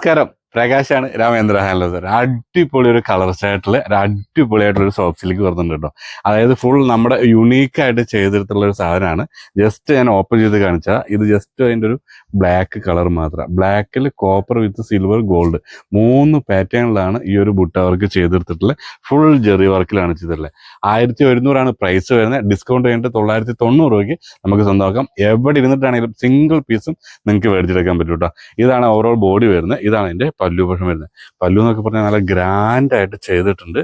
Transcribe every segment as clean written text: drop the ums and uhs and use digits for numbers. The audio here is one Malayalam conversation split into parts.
നമസ്കാരം, പ്രകാശാണ് രാമേന്ദ്ര ഹാൻഡ്ലൂം സാർ. അടിപൊളി ഒരു കളർ ചാർട്ടിൽ അടിപൊളിയായിട്ടുള്ള ഒരു സോപ്സിലേക്ക് വരുന്നുണ്ട് കേട്ടോ. അതായത് ഫുൾ നമ്മുടെ യുണീക്കായിട്ട് ചെയ്തെടുത്തുള്ള ഒരു സാധനമാണ്. ജസ്റ്റ് ഞാൻ ഓപ്പൺ ചെയ്ത് കാണിച്ചാൽ ഇത് ജസ്റ്റ് അതിൻ്റെ ഒരു ബ്ലാക്ക് കളർ മാത്രം. ബ്ലാക്കിൽ കോപ്പർ വിത്ത് സിൽവർ ഗോൾഡ് 3 പാറ്റേണിലാണ് ഈ ഒരു ബുട്ട വർക്ക് ചെയ്തെടുത്തിട്ടുള്ളത്. ഫുൾ ജെറി വർക്കിലാണ് ചെയ്തിട്ടുള്ളത്. 1100 പ്രൈസ് വരുന്നത്. ഡിസ്കൗണ്ട് കഴിഞ്ഞിട്ട് 990 രൂപയ്ക്ക് നമുക്ക് സ്വന്തമാക്കാം. എവിടെ ഇരുന്നിട്ടാണെങ്കിലും സിംഗിൾ പീസും നിങ്ങൾക്ക് മേടിച്ചെടുക്കാൻ പറ്റും കേട്ടോ. ഇതാണ് ഓവറോൾ ബോഡി വരുന്നത്. ഇതാണ് എൻ്റെ പല്ലു പോഷൻ വരുന്നത്. പല്ലു എന്നൊക്കെ പറഞ്ഞാൽ നല്ല ഗ്രാൻഡായിട്ട് ചെയ്തിട്ടുണ്ട്.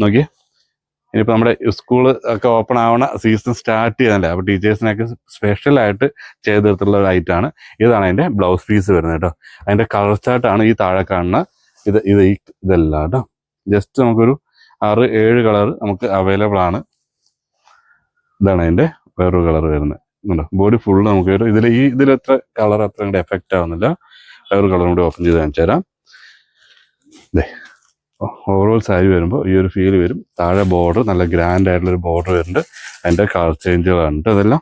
നോക്കിയേ, ഇനിയിപ്പോൾ നമ്മുടെ സ്കൂൾ ഒക്കെ ഓപ്പൺ ആവണ സീസൺ സ്റ്റാർട്ട് ചെയ്യാനല്ലേ, അപ്പോൾ ടീച്ചേഴ്സിനൊക്കെ സ്പെഷ്യലായിട്ട് ചെയ്തെടുത്തുള്ള ഒരു ഐറ്റമാണ്. ഇതാണ് അതിൻ്റെ ബ്ലൗസ് പീസ് വരുന്നത് കേട്ടോ. അതിൻ്റെ കളർ ചാർട്ടാണ് ഈ താഴെ കാണുന്ന ഇതെല്ലാം കേട്ടോ. ജസ്റ്റ് നമുക്കൊരു 6-7 കളർ നമുക്ക് അവൈലബിൾ ആണ്. ഇതാണ് അതിൻ്റെ വേറൊരു കളർ വരുന്നത്. ബോഡി ഫുള്ള് നമുക്ക് വരും. ഇതിലെത്ര കളർ അത്ര കൂടെ എഫക്റ്റ് ആവുന്നില്ല. വേറൊരു കളറും കൂടി ഓപ്പൺ ചെയ്ത് കാണിച്ചു തരാം. ഓവറോൾ സാരി വരുമ്പോൾ ഈ ഒരു ഫീൽ വരും. താഴെ ബോർഡർ നല്ല ഗ്രാൻഡ് ആയിട്ടുള്ളൊരു ബോർഡർ വരുന്നുണ്ട്. അതിൻ്റെ കളർ ചേഞ്ചുകളാണ് അതെല്ലാം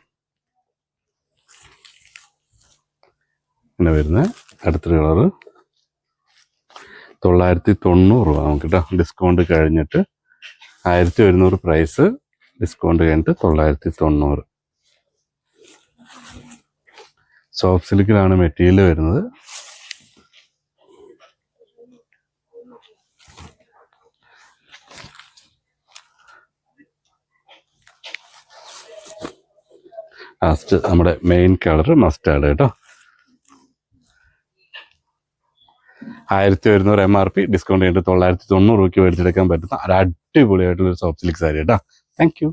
ഇങ്ങനെ വരുന്നത്. അടുത്തൊരു കളറ് 990 രൂപ നമുക്ക് കേട്ടോ. ഡിസ്കൗണ്ട് കഴിഞ്ഞിട്ട് 1100 പ്രൈസ്, ഡിസ്കൗണ്ട് കഴിഞ്ഞിട്ട് 990. സോഫ്റ്റ് സിൽക്കിലാണ് മെറ്റീരിയൽ വരുന്നത്. ലാസ്റ്റ് നമ്മുടെ മെയിൻ കളർ മസ്റ്റാർഡ് കേട്ടോ. 1100 MRP, ഡിസ്കൗണ്ട് ചെയ്തിട്ട് 990 രൂപയ്ക്ക് മേടിച്ചെടുക്കാൻ പറ്റുന്ന ഒരു അടിപൊളിയായിട്ടുള്ള ഒരു സോഫ്റ്റ് സിൽക്ക് സാരി കേട്ടോ. Thank you.